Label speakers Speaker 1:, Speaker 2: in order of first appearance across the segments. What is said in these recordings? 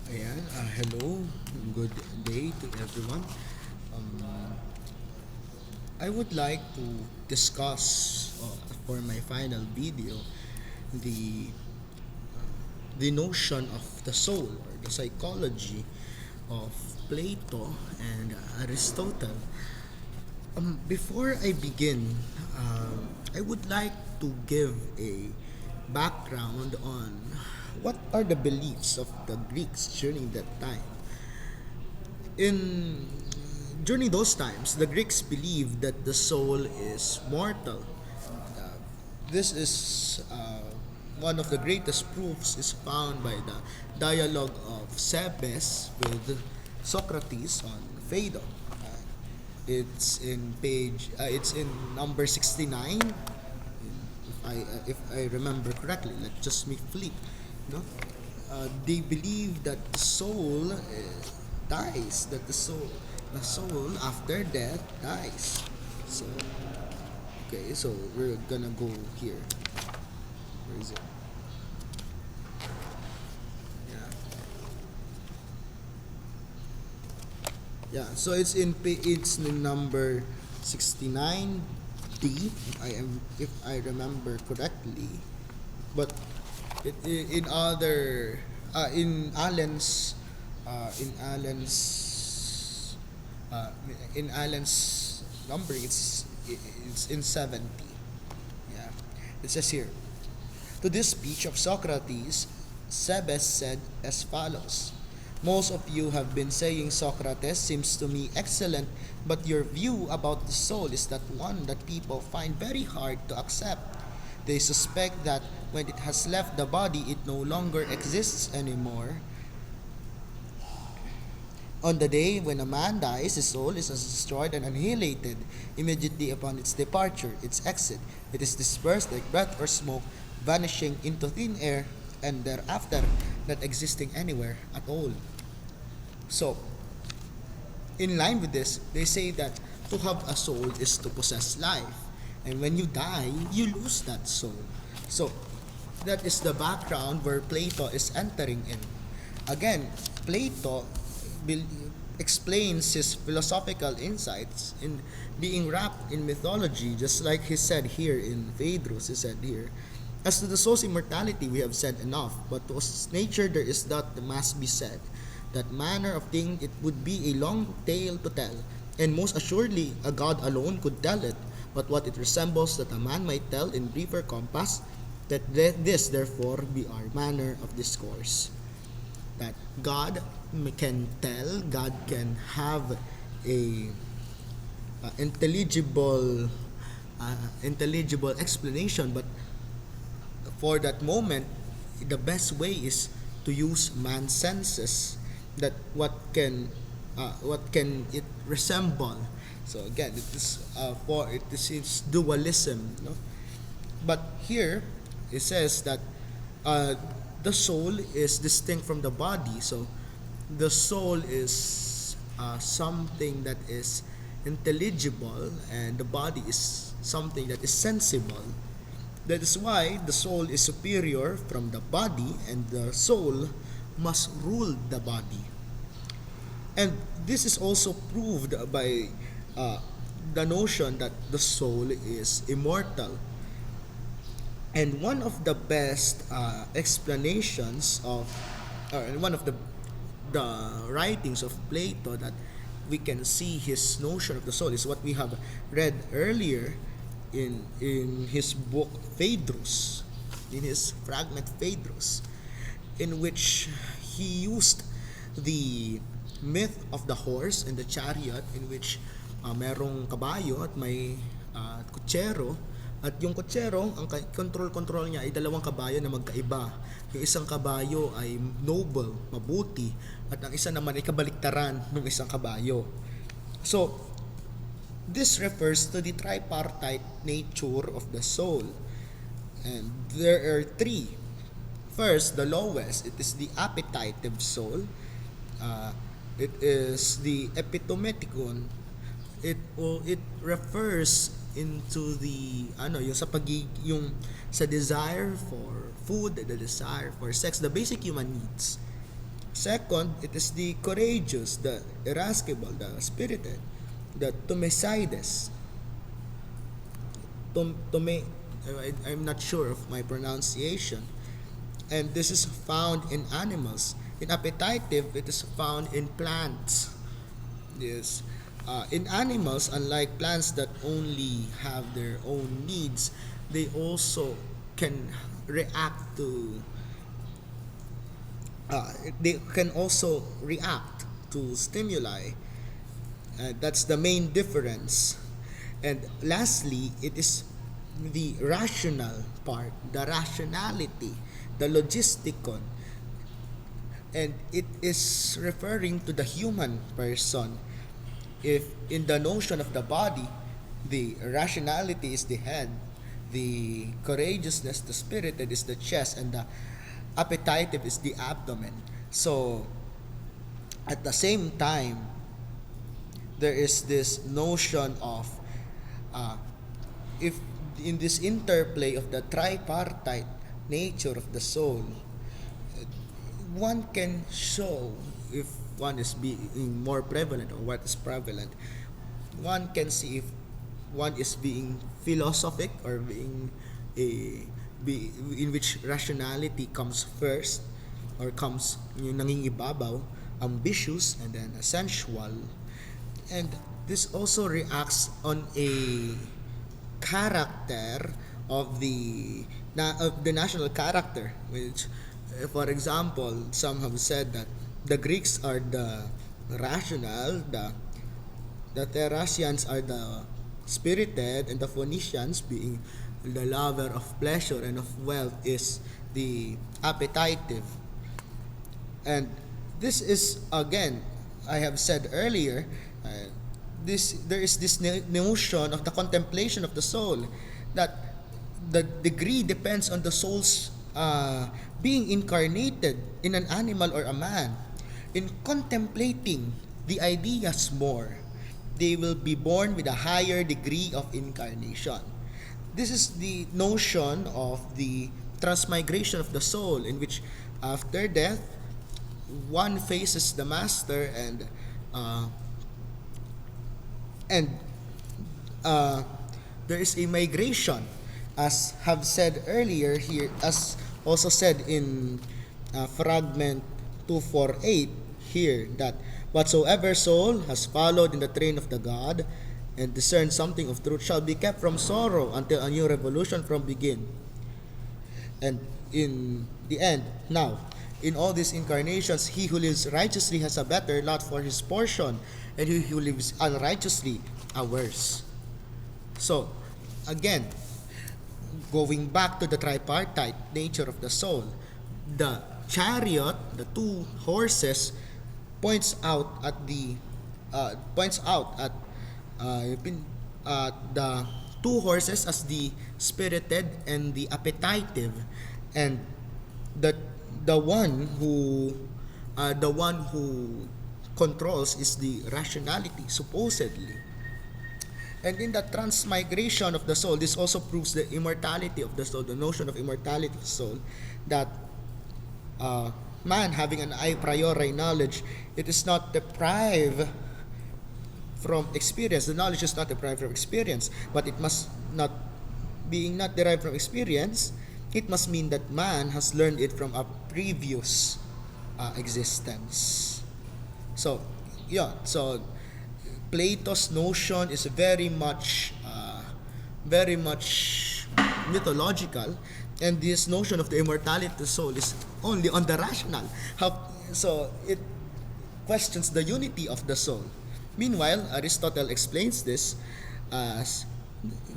Speaker 1: Ayan, hello, good day to everyone. Um, I would like to discuss for my final video the the notion of the soul or the psychology of Plato and Aristotle. Before I begin, I would like to give a background on what are the beliefs of the Greeks during that time. In During those times, the Greeks believed that the soul is mortal. This is one of the greatest proofs is found by the dialogue of Cebes with Socrates on Phaedo. It's in number 69. If I remember correctly, let just me flip. No, they believe that the soul dies. That the soul after death dies. So okay, so we're gonna go here. Where is it? Yeah, yeah. So it's in number 69D. If I remember correctly, but in other in Allen's in Allen's uh, in Allen's numbering, it's in 70. Yeah, it says here. To this speech of Socrates, Cebes said as follows: most of you have been saying Socrates seems to me excellent, but your view about the soul is that one that people find very hard to accept. They suspect that when it has left the body, it no longer exists anymore. On the day when a man dies, his soul is destroyed and annihilated immediately upon its departure, its exit. It is dispersed like breath or smoke, vanishing into thin air, and thereafter not existing anywhere at all. So, in line with this, they say that to have a soul is to possess life. And when you die, you lose that soul. So, that is the background where Plato is entering in. Again, Plato explains his philosophical insights in being wrapped in mythology, just like he said here in Phaedrus. He said here, as to the soul's immortality, we have said enough, but to its nature there is that must be said. That manner of thing it would be a long tale to tell, and most assuredly a god alone could tell it. But what it resembles that a man might tell in briefer compass, that this therefore be our manner of discourse. That God can tell, God can have a intelligible explanation, but for that moment, the best way is to use man's senses. That what can it resemble? So again, it is for it is its dualism. No? But here it says that uh, the soul is distinct from the body. So the soul is something that is intelligible, and the body is something that is sensible. That is why the soul is superior from the body, and the soul must rule the body. And this is also proved by uh, the notion that the soul is immortal. And one of the best explanations of, or one of the writings of Plato that we can see his notion of the soul is what we have read earlier in his book Phaedrus, in his fragment Phaedrus, in which he used the myth of the horse and the chariot, in which merong kabayo at may kutsero, at yung kutsero, ang control niya ay dalawang kabayo na magkaiba. Yung isang kabayo ay noble, mabuti, at ang isa naman ay kabaliktaran ng isang kabayo. So, this refers to the tripartite nature of the soul. And there are three. First, the lowest, it is the appetitive soul. Uh, it is the epitometikon. It refers into the yung yung sa desire for food, the desire for sex, the basic human needs. Second, it is the courageous, the irascible, the spirited, the Tumesides. Tume, I'm not sure of my pronunciation. And this is found in animals. In appetitive, it is found in plants. Yes. In animals, unlike plants that only have their own needs, they also can react to they can also react to stimuli. That's the main difference. And lastly, it is the rational part, the rationality, the logisticon. And it is referring to the human person. If in the notion of the body, the rationality is the head, the courageousness, the spirited is the chest, and the appetitive is the abdomen. So at the same time, there is this notion of uh, if in this interplay of the tripartite nature of the soul, one can show if one is being more prevalent or what is prevalent. One can see if one is being philosophic or being a in which rationality comes first or comes yung nangingibabaw, ambitious, and then sensual. And this also reacts on a character of the national character, which for example, some have said that the Greeks are the rational, the Thracians are the spirited, and the Phoenicians, being the lover of pleasure and of wealth, is the appetitive. And this is again, I have said earlier, there is this notion of the contemplation of the soul, that the degree depends on the soul's being incarnated in an animal or a man. In contemplating the ideas more, they will be born with a higher degree of incarnation. This is the notion of the transmigration of the soul, in which after death, one faces the master, uh, and there is a migration, as have said earlier here, as also said in fragment 248 here, that whatsoever soul has followed in the train of the God and discerned something of truth shall be kept from sorrow until a new revolution from begin. And in the end, now, in all these incarnations, he who lives righteously has a better lot for his portion, and he who lives unrighteously a worse. So, again, going back to the tripartite nature of the soul, the chariot, the two horses, points out at the two horses as the spirited and the appetitive, and the the one who the one who controls is the rationality, supposedly. And in the transmigration of the soul, this also proves the immortality of the soul, the notion of immortality of the soul, that man having an a priori knowledge, it is not deprived from experience. The knowledge is not deprived from experience, but it must not, being not derived from experience, it must mean that man has learned it from a previous existence. So, yeah, so Plato's notion is very much mythological, and this notion of the immortality of the soul is only on the rational. So it questions the unity of the soul. Meanwhile, Aristotle explains this as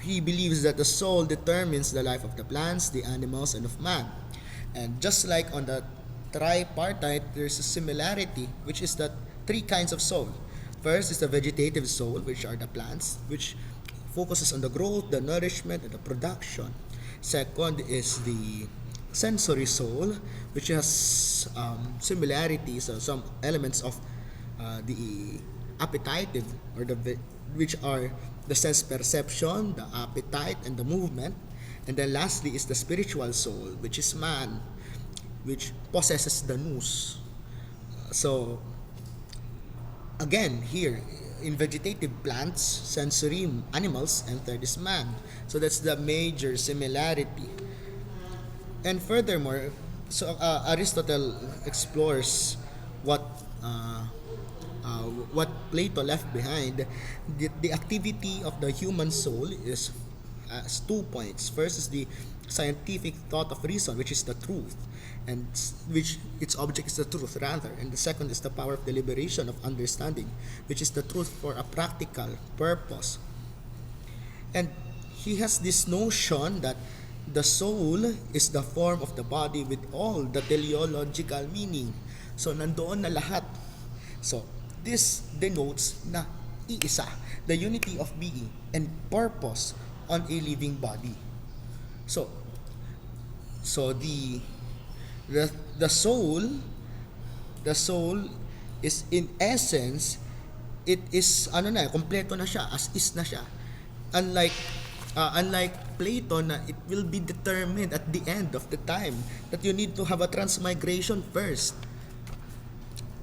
Speaker 1: he believes that the soul determines the life of the plants, the animals, and of man. And just like on the tripartite, there's a similarity, which is that three kinds of soul. First is the vegetative soul, which are the plants, which focuses on the growth, the nourishment, and the production. Second is the sensory soul, which has similarities or some elements of the appetitive, or which are the sense perception, the appetite, and the movement. And then lastly is the spiritual soul, which is man, which possesses the nous, So again, here in vegetative plants, sensory animals, and third is man. So that's the major similarity. And furthermore, Aristotle explores what uh, what Plato left behind. The activity of the human soul is as 2 points. First is the scientific thought of reason, which is the truth, and which its object is the truth rather. And the second is the power of deliberation of understanding, which is the truth for a practical purpose. And he has this notion that the soul is the form of the body with all the teleological meaning. So nandoon na lahat. So this denotes na iisa, the unity of being and purpose on a living body. So so the soul, the soul is in essence, it is ano na, kompleto na siya, as is na siya. Unlike Plato na it will be determined at the end of the time that you need to have a transmigration first.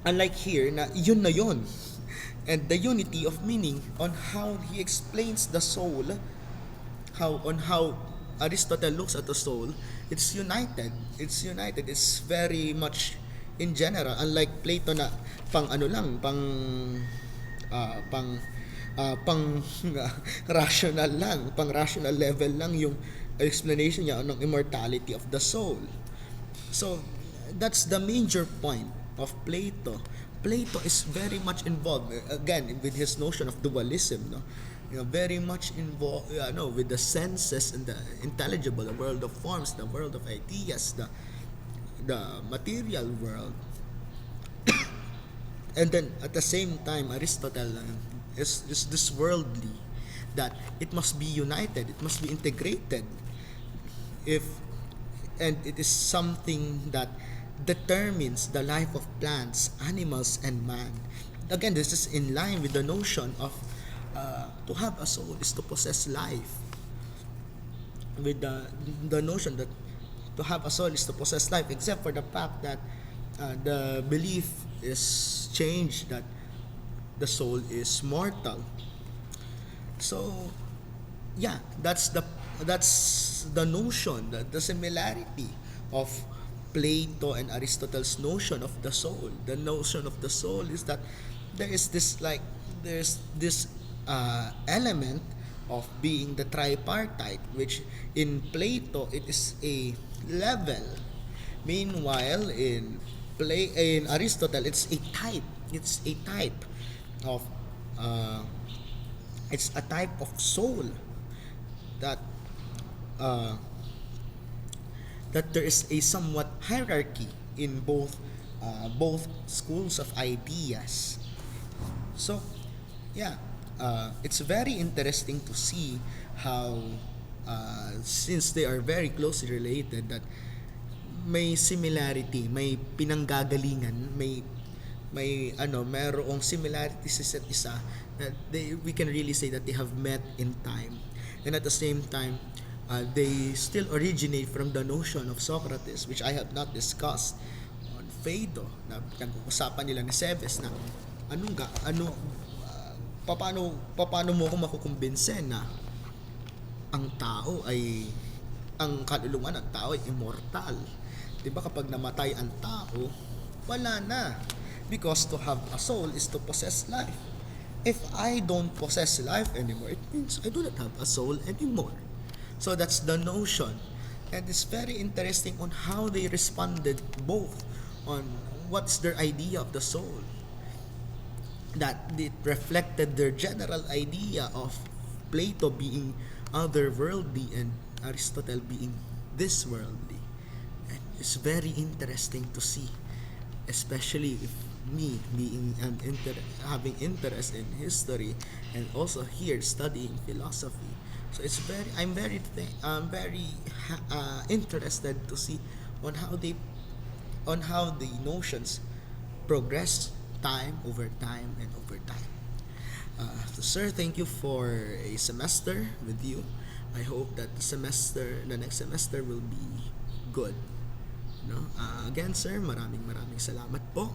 Speaker 1: Unlike here na yun. And the unity of meaning on how he explains the soul, how Aristotle looks at the soul, it's united. It's united. It's very much in general. Unlike Plato na pang ano lang, ah, pang pang rational lang, pang rational level lang yung explanation niya ng immortality of the soul. So that's the major point of Plato. Plato is very much involved again with his notion of dualism, no? You know, very much involved, with the senses and the intelligible, the world of forms, the world of ideas, the material world. And then at the same time, Aristotle is this worldly, that it must be united, it must be integrated. If and it is something that determines the life of plants, animals, and man. Again, this is in line with the notion of to have a soul is to possess life. With the notion that to have a soul is to possess life, except for the fact that the belief is changed that the soul is mortal. So, yeah, that's the notion, the similarity of Plato and Aristotle's notion of the soul. The notion of the soul is that there's this element of being the tripartite, which in Plato it is a level. Meanwhile, in Aristotle, it's a type. It's a type of it's a type of soul that uh, that there is a somewhat hierarchy in both schools of ideas. So, yeah, it's very interesting to see how, since they are very closely related, that may similarity, may pinanggagalingan, merong similarity sa isa't isa, that we can really say that they have met in time. And at the same time, they still originate from the notion of Socrates, which I have not discussed on Phaedo, na pinag-uusapan nila ni Seves na paano mo ako makukumbinse na ang tao ay ang kaluluwa ng tao ay immortal. 'Di ba kapag namatay ang tao, wala na. Because to have a soul is to possess life. If I don't possess life anymore, it means I do not have a soul anymore. So that's the notion. And it's very interesting on how they responded both on what's their idea of the soul. That it reflected their general idea of Plato being otherworldly and Aristotle being this worldly. And it's very interesting to see, especially if me being having interest in history and also here studying philosophy. So I'm very interested to see on how the notions progress time over time and over time. So sir, thank you for a semester with you. I hope that the next semester will be good. No? Again, sir, maraming salamat po.